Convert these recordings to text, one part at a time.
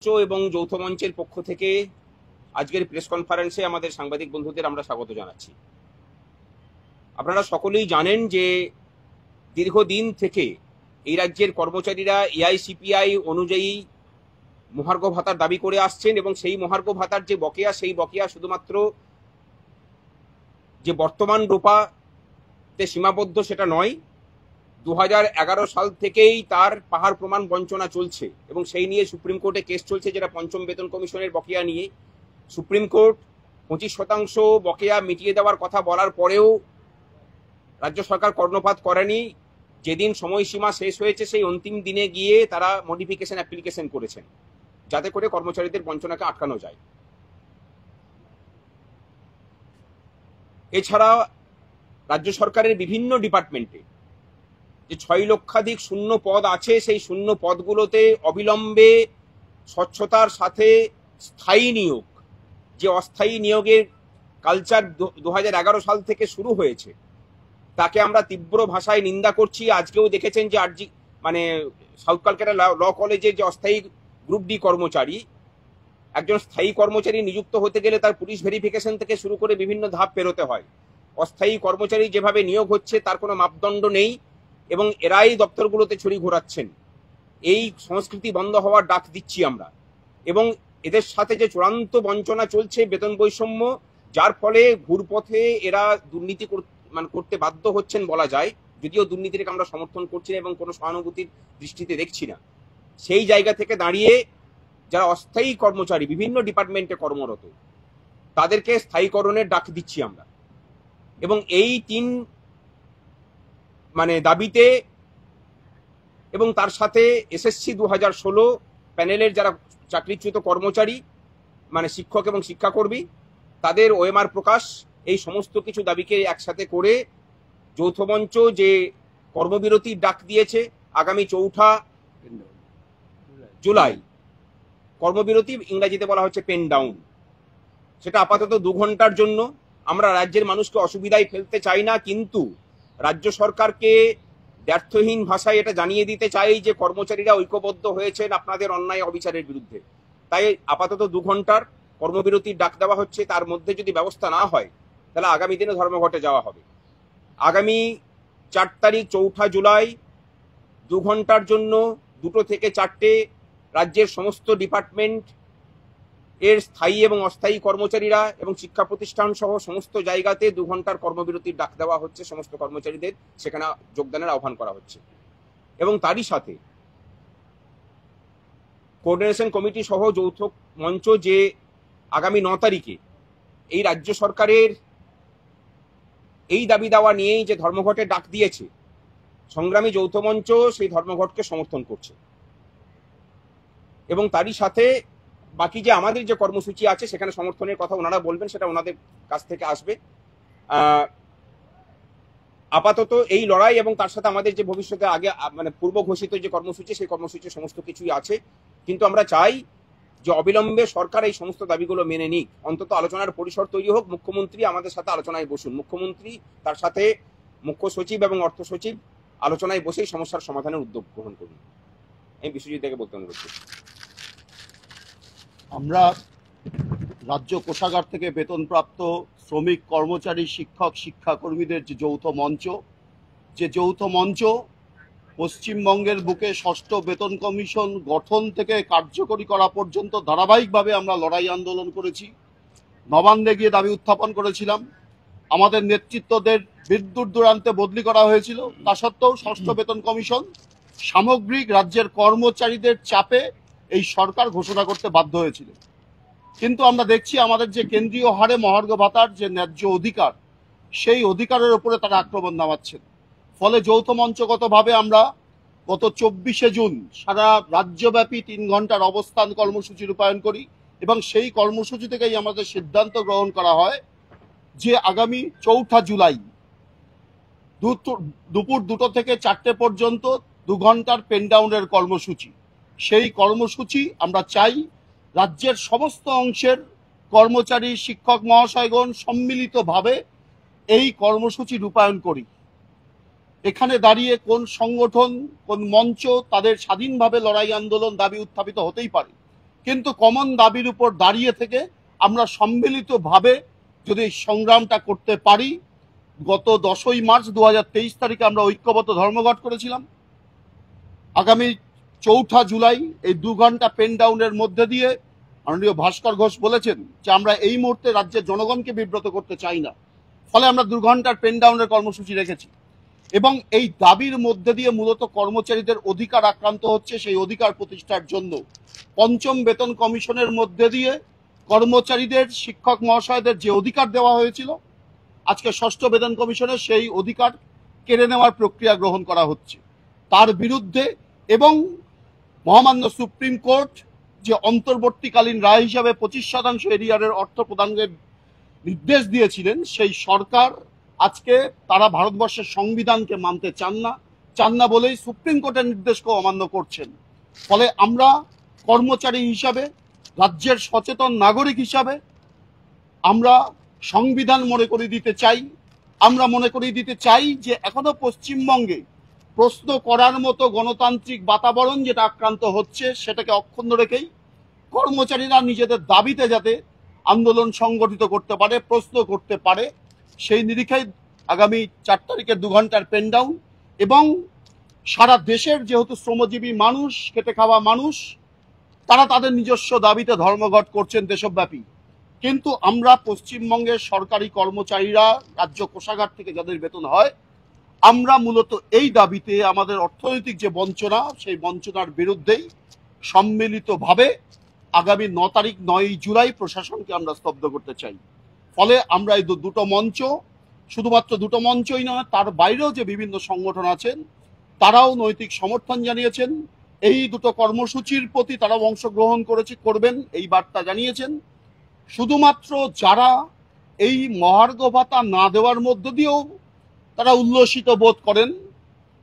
এবং যৌথ মঞ্চের পক্ষ থেকে আজকের প্রেস কনফারেন্সে আমাদের সাংবাদিক বন্ধুদের আমরা স্বাগত জানাচ্ছি। আপনারা সকলেই জানেন যে দীর্ঘদিন থেকে এই রাজ্যের কর্মচারীরা এআইসিপিআই অনুযায়ী মহার্ঘ ভাতার দাবি করে আসছেন এবং সেই মহার্ঘ ভাতার যে বকেয়া, সেই বকেয়া শুধুমাত্র যে বর্তমান রূপাতে সীমাবদ্ধ সেটা নয়, 2011 সাল থেকেই তার পাহাড় প্রমাণ বঞ্চনা চলছে এবং সেই নিয়ে সুপ্রিম কোর্টে কেস চলছে, যেটা পঞ্চম বেতন কমিশনের বকেয়া নিয়ে। সুপ্রিম কোর্ট 25% বকেয়া মিটিয়ে দেওয়ার কথা বলার পরেও রাজ্য সরকার কর্ণপাত করেনি। যেদিন সময়সীমা শেষ হয়েছে সেই অন্তিম দিনে গিয়ে তারা মডিফিকেশন অ্যাপ্লিকেশন করেছেন যাতে করে কর্মচারীদের বঞ্চনাকে আটকানো যায়। এছাড়া রাজ্য সরকারের বিভিন্ন ডিপার্টমেন্টে যে 6 লক্ষাধিক শূন্য পদ আছে, সেই শূন্য পদগুলোতে অবিলম্বে স্বচ্ছতার সাথে স্থায়ী নিয়োগ, যে অস্থায়ী নিয়োগের কালচার 2011 সাল থেকে শুরু হয়েছে, তাকে আমরা তীব্র ভাষায় নিন্দা করছি। আজকেও দেখেছেন যে সাউথ ক্যালকাটা ল কলেজের যে অস্থায়ী গ্রুপ ডি কর্মচারী, একজন স্থায়ী কর্মচারী নিযুক্ত হতে গেলে তার পুলিশ ভেরিফিকেশন থেকে শুরু করে বিভিন্ন ধাপ পেরোতে হয়। অস্থায়ী কর্মচারী যেভাবে নিয়োগ হচ্ছে তার কোনো মাপদণ্ড নেই এবং এরাই দপ্তরগুলোতে ছড়ি ঘোরাচ্ছেন। এই সংস্কৃতি বন্ধ হওয়ার ডাক দিচ্ছি আমরা। এবং এদের সাথে যে চূড়ান্ত বঞ্চনা চলছে, বেতন বৈষম্য, যার ফলে ঘুরপথে এরা দুর্নীতি করতে বাধ্য হচ্ছেন বলা যায়, যদিও দুর্নীতিকে আমরা সমর্থন করছি না এবং কোনো সহানুভূতির দৃষ্টিতে দেখছি না। সেই জায়গা থেকে দাঁড়িয়ে যারা অস্থায়ী কর্মচারী বিভিন্ন ডিপার্টমেন্টে কর্মরত, তাদেরকে স্থায়ীকরণের ডাক দিচ্ছি আমরা। এবং এই 3 দাবিতে এবং তার সাথে এসএসসি 2016 প্যানেলের যারা চাকরিচ্যুত কর্মচারী, শিক্ষক এবং শিক্ষাকর্মী, তাদের ওএমআর প্রকাশ, এই সমস্ত কিছু দাবিকে একসাথে করে যৌথ মঞ্চ যে কর্মবিরতির ডাক দিয়েছে আগামী 4 জুলাই, কর্মবিরতি ইংরেজিতে বলা হচ্ছে পেন ডাউন, সেটা আপাতত 2 ঘন্টার জন্য। আমরা রাজ্যের মানুষকে অসুবিধায় ফেলতে চাই না, কিন্তু রাজ্য সরকারকে ব্যর্থহীন ভাষায় এটা জানিয়ে দিতে চাই যে কর্মচারীরা ঐক্যবদ্ধ হয়েছেন আপনাদের অন্যায় অবিচারের বিরুদ্ধে। তাই আপাতত 2 ঘন্টার কর্মবিরতির ডাক দেওয়া হচ্ছে। তার মধ্যে যদি ব্যবস্থা না হয় তাহলে আগামী দিনে ধর্মঘটে যাওয়া হবে। আগামী 4 তারিখ 4 জুলাই 2 ঘন্টার জন্য 2টো থেকে 4টে রাজ্যের সমস্ত ডিপার্টমেন্ট এর স্থায়ী এবং অস্থায়ী কর্মচারীরা এবং শিক্ষা প্রতিষ্ঠান সহ সমস্ত জায়গাতে 2 ঘন্টার কর্মবিরতির ডাক দেওয়া হচ্ছে। সমস্ত কর্মচারীদের সেখানে যোগদানের আহ্বান করা হচ্ছে। এবং তারই সাথে কোঅর্ডিনেশন কমিটি সহ যৌথ মঞ্চ যে আগামী 9 তারিখে এই রাজ্য সরকারের এই দাবি দাওয়া নিয়েই যে ধর্মঘটের ডাক দিয়েছে, সংগ্রামী যৌথ মঞ্চ সেই ধর্মঘটকে সমর্থন করছে। এবং তারই সাথে বাকি যে আমাদের যে কর্মসূচি আছে সেখানে সমর্থনের কথা ওনারা বলবেন, সেটা ওনাদের কাছ থেকে আসবে। আপাতত এই লড়াই এবং তার সাথে আমাদের যে ভবিষ্যতে আগে পূর্ব ঘোষিত যে কর্মসূচি, সেই কর্মসূচি সমস্ত কিছুই আছে। কিন্তু আমরা চাই যে অবিলম্বে সরকার এই সমস্ত দাবিগুলো মেনে নিক, অন্তত আলোচনার পরিসর তৈরি হোক। মুখ্যমন্ত্রী আমাদের সাথে আলোচনায় বসুন, মুখ্যমন্ত্রী তার সাথে মুখ্য সচিব এবং অর্থ সচিব আলোচনায় বসেই সমস্যার সমাধানের উদ্যোগ গ্রহণ করুন। আমি বিশ্বজিৎ থেকে বলতে অনুরোধ করছি। আমরা রাজ্য কোষাগার থেকে বেতনপ্রাপ্ত শ্রমিক, কর্মচারী, শিক্ষক, শিক্ষাকর্মীদের যে যৌথ মঞ্চ পশ্চিমবঙ্গের বুকে 6ষ্ঠ বেতন কমিশন গঠন থেকে কার্যকরী করা পর্যন্ত ধারাবাহিকভাবে আমরা লড়াই আন্দোলন করেছি। নবান্নে গিয়ে দাবি উত্থাপন করেছিলাম। আমাদের নেতৃত্বদের বিদ্যুৎ দূরান্তে বদলি করা হয়েছিল। তা সত্ত্বেও 6ষ্ঠ বেতন কমিশন সামগ্রিক রাজ্যের কর্মচারীদের চাপে এই সরকার ঘোষণা করতে বাধ্য হয়েছিল। কিন্তু আমরা দেখছি আমাদের যে কেন্দ্রীয় হারে মহার্ঘ ভাতার যে ন্যায্য অধিকার, সেই অধিকারের উপরে তারা আক্রমণ নামাচ্ছেন। ফলে যৌথ মঞ্চগতভাবে আমরা গত 24শে জুন সারা রাজ্যব্যাপী 3 ঘন্টার অবস্থান কর্মসূচি রূপায়ণ করি এবং সেই কর্মসূচি থেকেই আমাদের সিদ্ধান্ত গ্রহণ করা হয় যে আগামী 4 জুলাই দুপুর 2টো থেকে 4টে পর্যন্ত 2 ঘন্টার পেন ডাউনের কর্মসূচি। সেই কর্মসূচি আমরা চাই রাজ্যের সমস্ত অংশের কর্মচারী, শিক্ষক মহাশয়গণ সম্মিলিতভাবে এই কর্মসূচি রূপায়ণ করি। এখানে দাঁড়িয়ে কোন সংগঠন, কোন মঞ্চ তাদের স্বাধীনভাবে লড়াই আন্দোলন দাবি উত্থাপিত হতেই পারে, কিন্তু কমন দাবির উপর দাঁড়িয়ে থেকে আমরা সম্মিলিতভাবে যদি এই সংগ্রামটা করতে পারি, গত 10ই মার্চ 2023 তারিখে আমরা ঐক্যবদ্ধ ধর্মঘট করেছিলাম। আগামী 4 জুলাই এই 2 ঘন্টা পেন ডাউনের মধ্যে দিয়ে মাননীয় ভাস্কর ঘোষ বলেছেন যে আমরা এই মুহূর্তে রাজ্যের জনগণকে বিব্রত করতে চাই না, ফলে আমরা 2 ঘন্টার পেন ডাউনের কর্মসূচি রেখেছি এবং এই দাবির মধ্যে দিয়ে মূলত কর্মচারীদের অধিকার আক্রান্ত হচ্ছে। সেই অধিকার প্রতিষ্ঠার জন্য 5ম বেতন কমিশনের মধ্যে দিয়ে কর্মচারীদের, শিক্ষক মহাশয়দের যে অধিকার দেওয়া হয়েছিল, আজকে 6ষ্ঠ বেতন কমিশনে সেই অধিকার কেড়ে নেওয়ার প্রক্রিয়া গ্রহণ করা হচ্ছে। তার বিরুদ্ধে এবং মহামান্য সুপ্রিম কোর্ট যে অন্তর্বর্তীকালীন রায় হিসাবে 25% এরিয়ারের অর্থ প্রদানের নির্দেশ দিয়েছিলেন, সেই সরকার আজকে তারা ভারতবর্ষের সংবিধানকে মানতে চান না বলেই সুপ্রিম কোর্টের নির্দেশকেও অমান্য করছেন। ফলে আমরা কর্মচারী হিসাবে, রাজ্যের সচেতন নাগরিক হিসাবে আমরা সংবিধান মনে করিয়ে দিতে চাই। আমরা মনে করিয়ে দিতে চাই যে এখনো পশ্চিমবঙ্গে প্রশ্ন করার মতো গণতান্ত্রিক বাতাবরণ যেটা আক্রান্ত হচ্ছে, সেটাকে অক্ষুণ্ণ রেখেই কর্মচারীরা নিজেদের দাবিতে যাতে আন্দোলন সংগঠিত করতে পারে, প্রশ্ন করতে পারে, সেই নিরিখেই আগামী 4 তারিখের 2 ঘন্টার পেন ডাউন। এবং সারা দেশের যেহেতু শ্রমজীবী মানুষ, খেটে খাওয়া মানুষ, তারা তাদের নিজস্ব দাবিতে ধর্মঘট করছেন দেশব্যাপী, কিন্তু আমরা পশ্চিমবঙ্গের সরকারি কর্মচারীরা, রাজ্য কোষাগার থেকে যাদের বেতন হয়, আমরা মূলত এই দাবিতে আমাদের অর্থনৈতিক যে বঞ্চনা, সেই বঞ্চনার বিরুদ্ধেই সম্মিলিতভাবে আগামী 9 তারিখ 9 জুলাই প্রশাসনকে আমরা স্তব্ধ করতে চাই। ফলে আমরা এই দুটো মঞ্চ, শুধুমাত্র দুটো মঞ্চই নয়, তার বাইরেও যে বিভিন্ন সংগঠন আছেন তারাও নৈতিক সমর্থন জানিয়েছেন। এই দুটো কর্মসূচির প্রতি তারাও অংশগ্রহণ করবেন এই বার্তা জানিয়েছেন। শুধুমাত্র যারা এই মহার্ঘ ভাতা না দেওয়ার মধ্য দিয়েও তারা উল্লসিত বোধ করেন,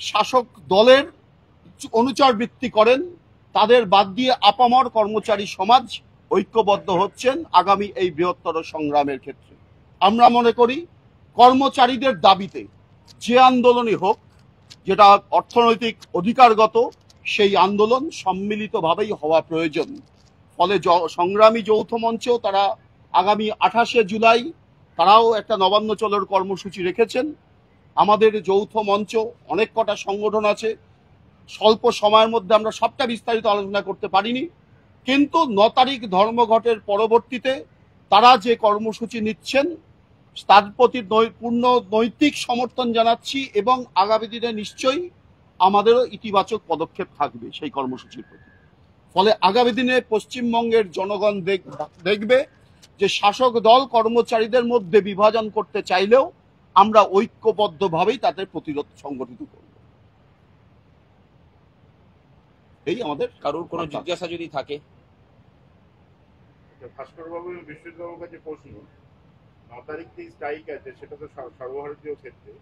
শাসক দলের অনুচর বৃত্তি করেন, তাদের বাদ দিয়ে আপামর কর্মচারী সমাজ ঐক্যবদ্ধ হচ্ছেন আগামী এই বৃহত্তর সংগ্রামের ক্ষেত্রে। আমরা মনে করি কর্মচারীদের দাবিতে যে আন্দোলনই হোক, যেটা অর্থনৈতিক অধিকারগত, সেই আন্দোলন সম্মিলিতভাবেই হওয়া প্রয়োজন। ফলে সংগ্রামী যৌথ মঞ্চ তারা আগামী 28 জুলাই তারাও একটা নবান্ন চলোর কর্মসূচি রেখেছেন। আমাদের যৌথ মঞ্চ অনেক কটা সংগঠন আছে, স্বল্প সময়ের মধ্যে আমরা সবটা বিস্তারিত আলোচনা করতে পারিনি, কিন্তু 9 তারিখ ধর্মঘটের পরবর্তীতে তারা যে কর্মসূচি নিচ্ছেন তার প্রতি পূর্ণ নৈতিক সমর্থন জানাচ্ছি এবং আগামী দিনে নিশ্চয়ই আমাদেরও ইতিবাচক পদক্ষেপ থাকবে সেই কর্মসূচির প্রতি। ফলে আগামী দিনে পশ্চিমবঙ্গের জনগণ দেখবে যে শাসক দল কর্মচারীদের মধ্যে বিভাজন করতে চাইলেও আমরা ঐক্যবদ্ধভাবেই তাদের প্রতিরোধ সংগঠিত করব। এই আমাদের কারোর কোনো জিজ্ঞাসা যদি থাকে। ভাস্কর বাবু, বিশ্বজিৎবাবুর কাছে প্রশ্ন, 9 তারিখ থেকে স্ট্রাইক আছে, সেটা তো সর্বভারতীয় ক্ষেত্রে।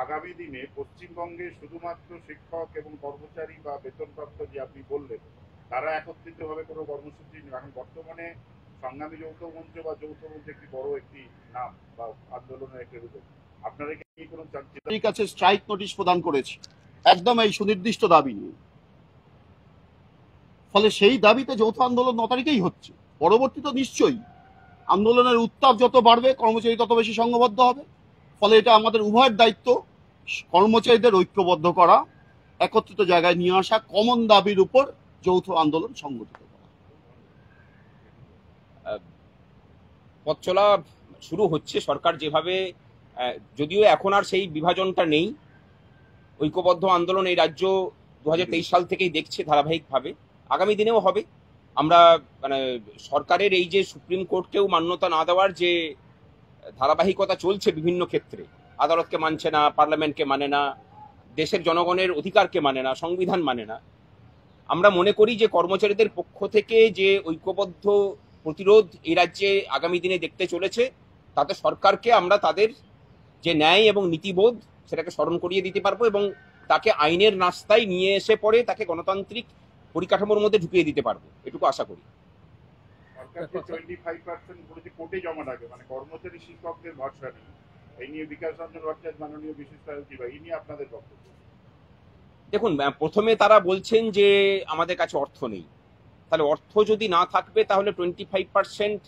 আগামী দিনে পশ্চিমবঙ্গে শুধুমাত্র শিক্ষক এবং কর্মচারী বা বেতনপ্রাপ্ত যে আপনি বললেন, তারা একত্রিত ভাবে কোনো কর্মসূচি, এখন বর্তমানে সংগ্রামী যৌথ মঞ্চ বা যৌথ মঞ্চ একটি বড় একটি নাম বা আন্দোলনের একটি রূপ, আপনারা কি কোনো কাছে স্ট্রাইক নোটিশ প্রদান করেছে একদম এই সুনির্দিষ্ট দাবি নিয়ে। ফলে সেই দাবিতে যৌথ আন্দোলন 9 তারিখেই হচ্ছে। পরবর্তী তো নিশ্চয়ই আন্দোলনের উত্তাপ যত বাড়বে, কর্মচারী তত বেশি সংঘবদ্ধ হবে। ফলে এটা আমাদের উভয়ের দায়িত্ব, কর্মচারীদের ঐক্যবদ্ধ করা, একত্রিত জায়গায় নিয়ে আসা, কমন দাবির উপর যৌথ আন্দোলন সংগঠিত করা। পথ চলা শুরু হচ্ছে। সরকার যেভাবে, যদিও এখন আর সেই বিভাজনটা নেই, ঐক্যবদ্ধ আন্দোলন এই রাজ্য 2023 সাল থেকেই দেখছে ধারাবাহিকভাবে, আগামী দিনেও হবে। আমরা সরকারের এই যে সুপ্রিম কোর্টকেও মান্যতা না দেওয়ার যে ধারাবাহিকতা চলছে বিভিন্ন ক্ষেত্রে, আদালতকে মানছে না, পার্লামেন্টকে মানে না, দেশের জনগণের অধিকারকে মানে না, সংবিধান মানে না, আমরা মনে করি যে কর্মচারীদের পক্ষ থেকে যে ঐক্যবদ্ধ প্রতিরোধ এই রাজ্যে আগামী দিনে দেখতে চলেছে, তাতে সরকারকে আমরা তাদের যে ন্যায় এবং নীতিবোধ সেটাকে স্মরণ করিয়ে দিতে পারবো এবং তাকে আইনের রাস্তায় নিয়ে এসে পরে তাকে গণতান্ত্রিক পরিকাঠামোর মধ্যে ঢুকিয়ে দিতে পারবো, এটুকু আশা করি। সরকার 25% বলেছে কোর্টে জমা রাখবে, মানে কর্মচারী শিক্ষকদের ভরসা নেই। এই নিয়ে বিকাশ রঞ্জন ভট্টাচার্য, মাননীয় বিশেষ সচিব, এই নিয়ে আপনাদের বক্তব্য? দেখুন, প্রথমে তারা বলছেন যে আমাদের কাছে অর্থ নেই, তাহলে অর্থ যদি না থাকবে তাহলে 25%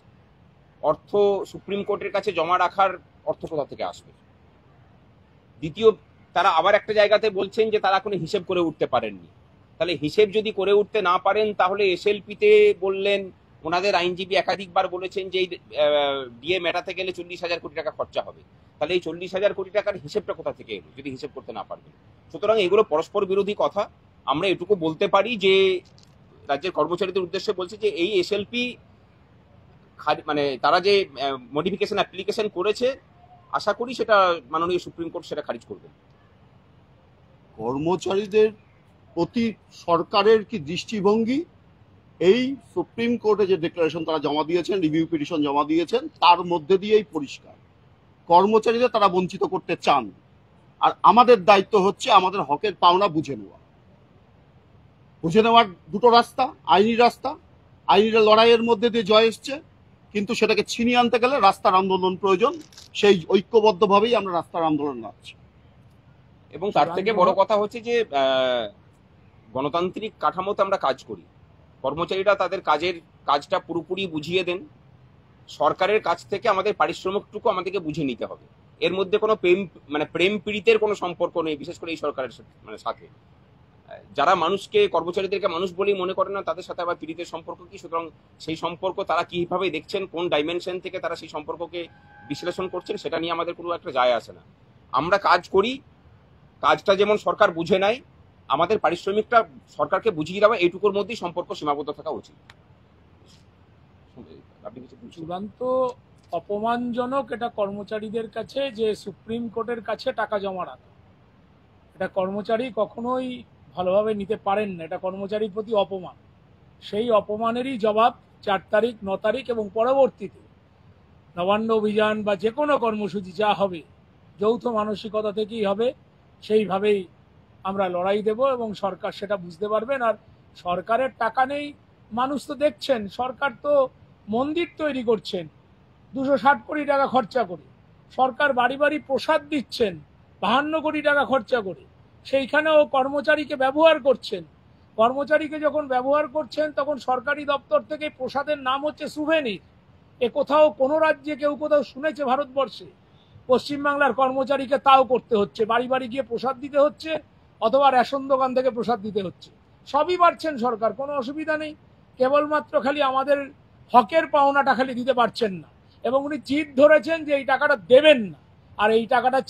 অর্থ সুপ্রিম কোর্টের কাছে জমা রাখার অর্থ কোথা থেকে আসবে? দ্বিতীয়, তারা আবার একটা জায়গাতে বলছেন যে তারা কোনো হিসেব করে উঠতে পারেননি। তাহলে হিসেব যদি করে উঠতে না পারেন তাহলে এসএলপিতে বললেন, ওনাদের আইনজীবী একাধিকবার বলেছেন যে এই ডিএ মেটাতে গেলে 40,000 কোটি টাকা খরচা হবে। তাহলে এই 40,000 কোটি টাকার হিসেবটা কোথা থেকে এলো যদি হিসেব করতে না পারবেন? সুতরাং এগুলো পরস্পর বিরোধী কথা। আমরা এটুকু বলতে পারি যে রাজ্যের কর্মচারীদের উদ্দেশ্যে বলছে যে এই এসএলপি মানে তারা যে মডিফিকেশন অ্যাপ্লিকেশন করেছে, আশা করি সেটা মাননীয় সুপ্রিম কোর্ট সেটা খারিজ করবে। কর্মচারীদের প্রতি সরকারের কি দৃষ্টিভঙ্গি, এই সুপ্রিম কোর্টে যে ডিক্লারেশন তারা জমা দিয়েছেন, রিভিউ পিটিশন জমা দিয়েছেন, তার মধ্যে দিয়েই পরিষ্কার কর্মচারীদের তারা বঞ্চিত করতে চান। আর আমাদের দায়িত্ব হচ্ছে আমাদের হকের পাওনা বুঝে নেওয়ার দুটো রাস্তা, আইনি রাস্তা, আইনি লড়াইয়ের মধ্যে দিয়ে জয় এসছে, কিন্তু সেটাকে ছিনিয়ে আনতে গেলে রাস্তার আন্দোলন প্রয়োজন। সেই ঐক্যবদ্ধভাবেই আমরা রাস্তার আন্দোলন নাচ্ছি। এবং তার থেকে বড় কথা হচ্ছে যে গণতান্ত্রিক কাঠামোতে আমরা কাজ করি, কর্মচারীরা তাদের কাজটা পুরোপুরি বুঝিয়ে দেন। সরকারের কাছ থেকে আমাদের পারিশ্রমিকটুকু আমাদেরকে বুঝে নিতে হবে। এর মধ্যে কোনো প্রেম পীড়িতের কোনো সম্পর্ক নেই, বিশেষ করে এই সরকারের সাথে। যারা মানুষকে, কর্মচারীদেরকে মানুষ বলেই মনে করে না, তাদের সাথে আবার পীড়িতের সম্পর্ক কি? সুতরাং সেই সম্পর্ক তারা কিভাবে দেখছেন, কোন ডাইমেনশন থেকে তারা সেই সম্পর্ককে বিশ্লেষণ করছেন, সেটা নিয়ে আমাদের কোনো একটা যায় আসে না। আমরা কাজ করি, কাজটা যেমন সরকার বুঝে নেয়, আমাদের পারিশ্রমিকটা সরকারকে বুঝিয়ে দেওয়া, এইটুকুর মধ্যেই সম্পর্ক সীমাবদ্ধ থাকা উচিত। চূড়ান্ত অপমানজনক এটা কর্মচারীদের কাছে যে সুপ্রিম কোর্টের কাছে টাকা জমা রাখা, এটা কর্মচারী কখনোই ভালোভাবে নিতে পারেন না। এটা কর্মচারীর প্রতি অপমান। সেই অপমানেরই জবাব 4 তারিখ, 9 তারিখ এবং পরবর্তীতে নবান্ন অভিযান বা যে কোনো কর্মসূচি যা হবে যৌথ মানসিকতা থেকেই হবে। সেইভাবেই আমরা লড়াই দেব এবং সরকার সেটা বুঝতে পারবেন। আর সরকারের টাকা নেই, মানুষ তো দেখছেন, সরকার তো মন্দির তৈরি করছেন 260 কোটি টাকা খরচা করে, সরকার বাড়ি বাড়ি প্রসাদ দিচ্ছেন 52 কোটি টাকা খরচা করে, সেইখানেও কর্মচারীকে ব্যবহার করছেন। কর্মচারীকে যখন ব্যবহার করছেন তখন সরকারি দপ্তর থেকে প্রসাদের নাম হচ্ছে সুভেনির। এ কোথাও কোনো রাজ্যে কেউ কোথাও শুনেছে ভারতবর্ষে? পশ্চিমবাংলার কর্মচারীকে তাও করতে হচ্ছে, বাড়ি বাড়ি গিয়ে প্রসাদ দিতে হচ্ছে অথবা রেশন দোকান থেকে প্রসাদ দিতে হচ্ছে। সবই পারছেন সরকার, কোনো অসুবিধা নেই, কেবলমাত্র খালি আমাদের হকের পাওনাটা খালি দিতে পারছেন না। এবং উনি জিদ ধরেছেন যে এই টাকাটা দেবেন না, আর এই টাকাটা